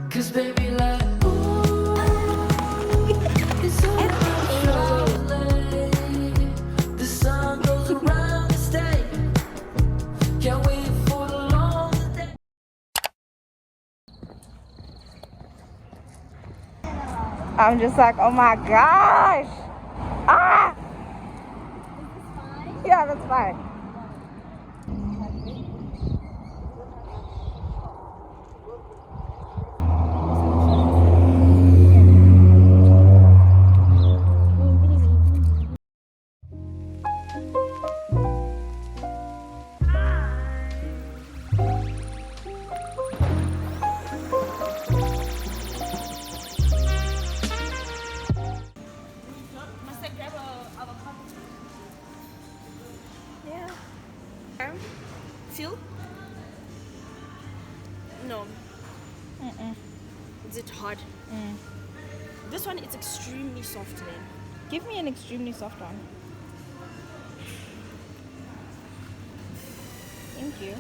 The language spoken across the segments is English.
Cause baby like ooh, it's all about late. The sun goes around the state. Can't wait for the long day. I'm just like, oh my gosh. Ah! Yeah, that's fine. Feel? No. Is it hard? This one is extremely soft then. Give me an extremely soft one. Thank you.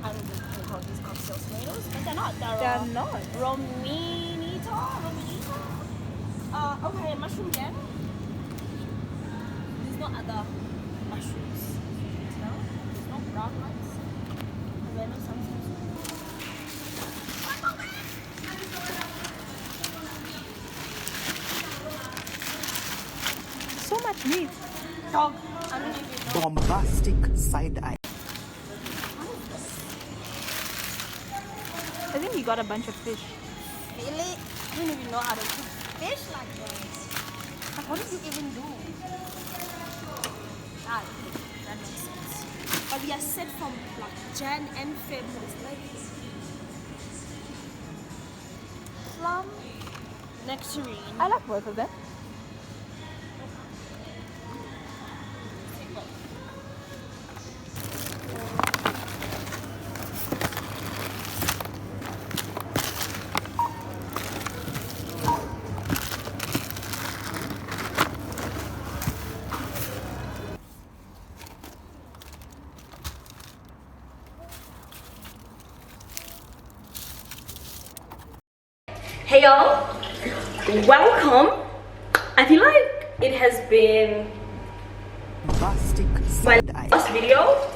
I don't know if they call these cocktail tomatoes, but they're not. They're not. Rominita. Okay, mushroom again. There's no other mushrooms. No? There's no brown ones. Because I know sometimes. So much meat. Dog. I don't even know. Bombastic side eye. I think you got a bunch of fish. Really? I don't even know how to cook fish like this. Like, what did you even do? Ah, okay. That makes sense. But we are set from like Jan and Feb. It's like plum, nectarine. I like both of them. Hey y'all, welcome. I feel like it has been Bombastic my side eye. last video.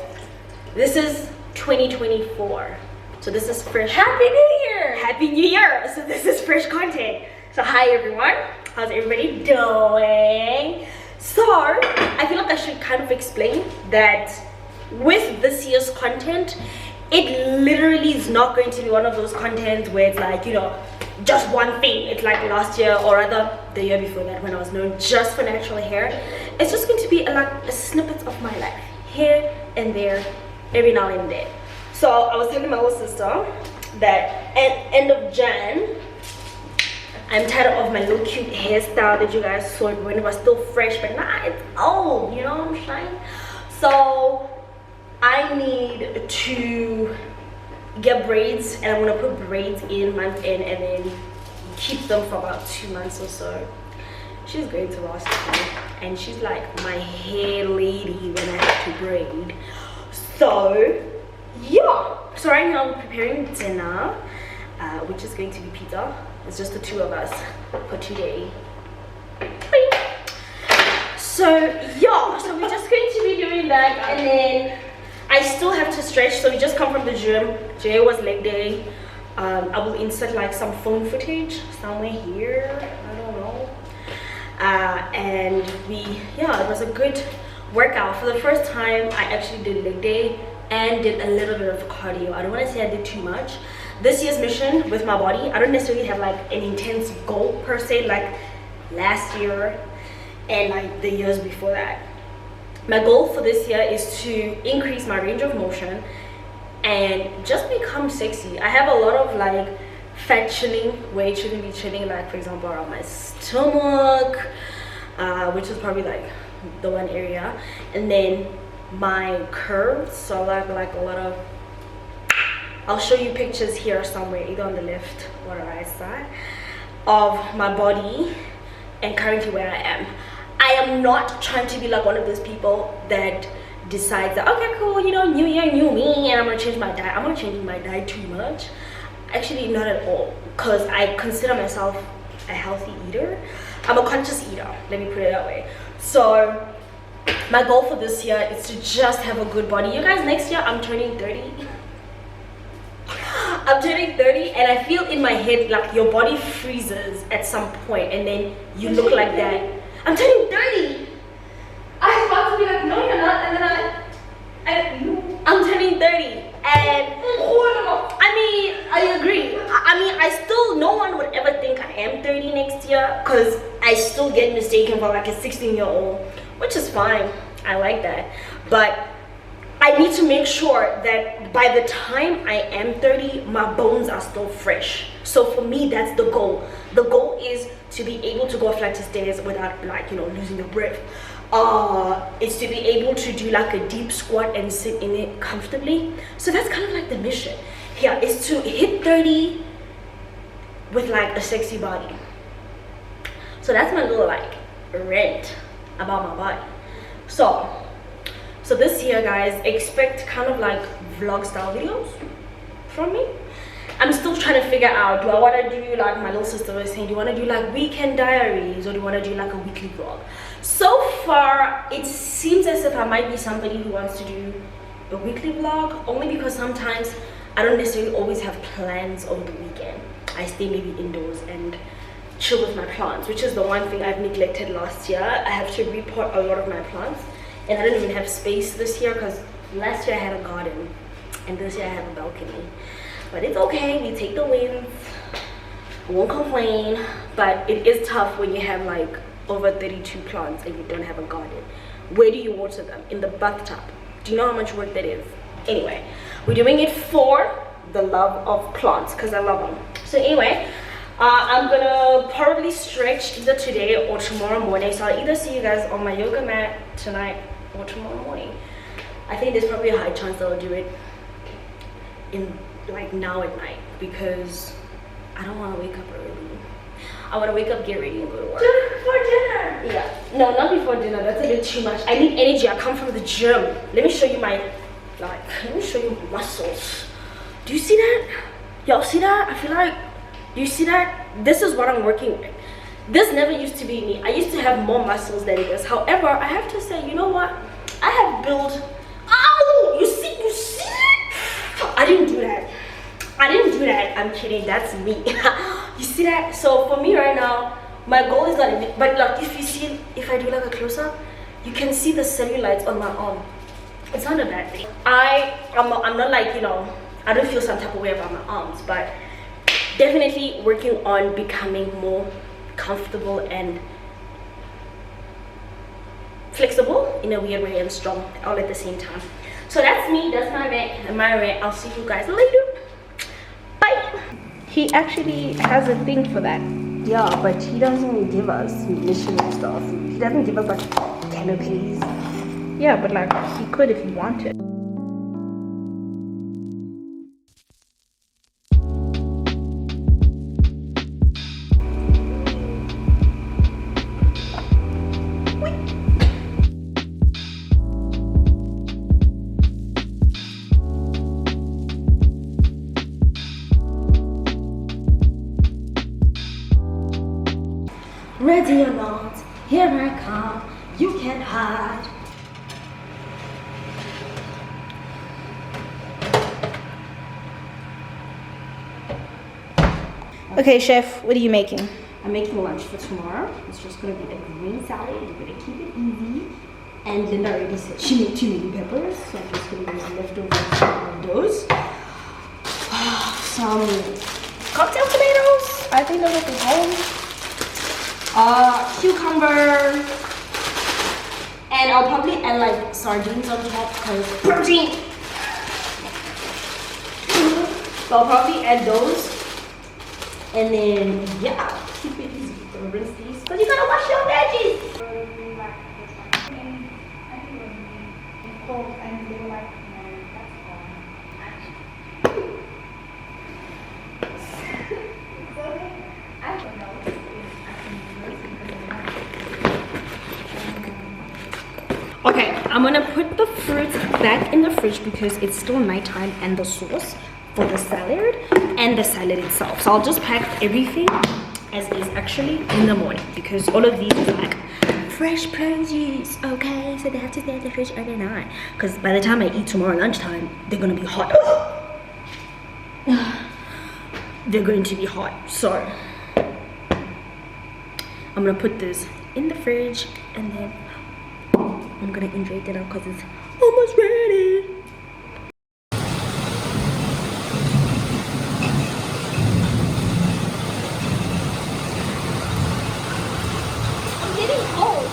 This is 2024, so this is fresh. Happy New Year! Happy New Year! So this is fresh content. So hi everyone, how's everybody doing? So I feel like I should kind of explain that with this year's content, it literally is not going to be one of those contents where it's like, you know, just one thing. It's like last year, or rather the year before that, when I was known just for natural hair. It's just going to be like a snippet of my life, here and there, every now and then. So I was telling my little sister that at end of Jan, I'm tired of my little cute hairstyle that you guys saw when it was still fresh, but now it's old, you know what I'm saying? So I need to get braids, and I'm gonna put braids in month in and then keep them for about 2 months or so. She's going to last me, and she's like my hair lady when I have to braid. So yeah, so right now I'm preparing dinner, which is going to be pizza. It's just the two of us for today. So yeah, so we're just going to be doing that, and then I still have to stretch. So we just come from the gym. Today was leg day. I will insert like some phone footage somewhere here, I don't know. And it was a good workout. For the first time I actually did leg day and did a little bit of cardio. I don't want to say I did too much. This year's mission with my body, I don't necessarily have like an intense goal per se like last year and like the years before that. My goal for this year is to increase my range of motion and just become sexy. I have a lot of like fat chilling where it shouldn't be chilling, like for example around my stomach, which is probably like the one area, and then my curves. So like a lot of, I'll show you pictures here somewhere, either on the left or the right side of my body and currently where I am. I am not trying to be like one of those people that decides that, okay, cool, you know, new year, new me, and I'm gonna change my diet. I'm gonna change my diet too much. Actually, not at all, because I consider myself a healthy eater. I'm a conscious eater, let me put it that way. So my goal for this year is to just have a good body. You guys, next year I'm turning 30. I'm turning 30, and I feel in my head like your body freezes at some point and then you look like that. I'm turning 30. I was about to be like, no, you're not, and then I'm turning 30. And I mean, I agree. I mean, I still, no one would ever think I am 30 next year, because I still get mistaken for like a 16-year-old, which is fine. I like that. But I need to make sure that by the time I am 30, my bones are still fresh. So for me, that's the goal. The goal is to be able to go a flight of stairs without, like, you know, losing your breath. It's to be able to do like a deep squat and sit in it comfortably. So that's kind of like the mission here, is to hit 30 with like a sexy body. So that's my little like rant about my body. So this year, guys, expect kind of like vlog style videos from me. I'm still trying to figure out, do I want to do like my little sister was saying, do you want to do like weekend diaries, or do you want to do like a weekly vlog? So far, it seems as if I might be somebody who wants to do a weekly vlog, only because sometimes I don't necessarily always have plans over the weekend. I stay maybe indoors and chill with my plants, which is the one thing I've neglected last year. I have to repot a lot of my plants, and I don't even have space this year, because last year I had a garden and this year I have a balcony. But it's okay, we take the wins, I won't complain. But it is tough when you have like over 32 plants and you don't have a garden. Where do you water them? In the bathtub. Do you know how much work that is? Anyway, we're doing it for the love of plants, because I love them. So anyway, I'm gonna probably stretch either today or tomorrow morning. So I'll either see you guys on my yoga mat tonight or tomorrow morning. I think there's probably a high chance that I'll do it in like now at night, because I don't want to wake up early. I want to wake up, get ready, and go to work. Just before dinner. Yeah. No, not before dinner. That's a bit too much. I need energy. I come from the gym. Let me show you my, like, let me show you my muscles. Do you see that? Y'all see that? I feel like, do you see that? This is what I'm working with. This never used to be me. I used to have more muscles than this. However, I have to say, you know what? I have built, ow! You see that? I didn't do that. I didn't do that. I'm kidding. That's me. You see that? So for me right now, my goal is not, but like if you see, if I do like a close-up, you can see the cellulites on my arm. It's not a bad thing. I'm not like, you know, I don't feel some type of way about my arms, but definitely working on becoming more comfortable and flexible in a weird way, and strong all at the same time. So that's me. That's my rant. I'll see you guys later. Bye. He actually has a thing for that. Yeah, but he doesn't give us mission and stuff. He doesn't give us like canopies. Yeah, but like he could if he wanted. Ready or not, here I come, you can't hide. Okay, chef, what are you making? I'm making lunch for tomorrow. It's just gonna be a green salad. We're gonna keep it easy. And Linda already said she made 2 mini peppers, so I'm just gonna use leftovers of those. Some cocktail tomatoes. I think those will be home. Cucumber, and I'll probably add like sardines on top because protein. So I'll probably add those, and then yeah, keep it easy. Gonna rinse these because you gotta wash your veggies. Okay, I'm gonna put the fruits back in the fridge because it's still nighttime, and the sauce for the salad and the salad itself. So I'll just pack everything as is actually in the morning because all of these are like fresh produce, okay? So they have to stay in the fridge overnight because by the time I eat tomorrow lunchtime, they're gonna be hot. They're going to be hot. So I'm gonna put this in the fridge and then I'm gonna enjoy dinner because it's almost ready. I'm getting cold.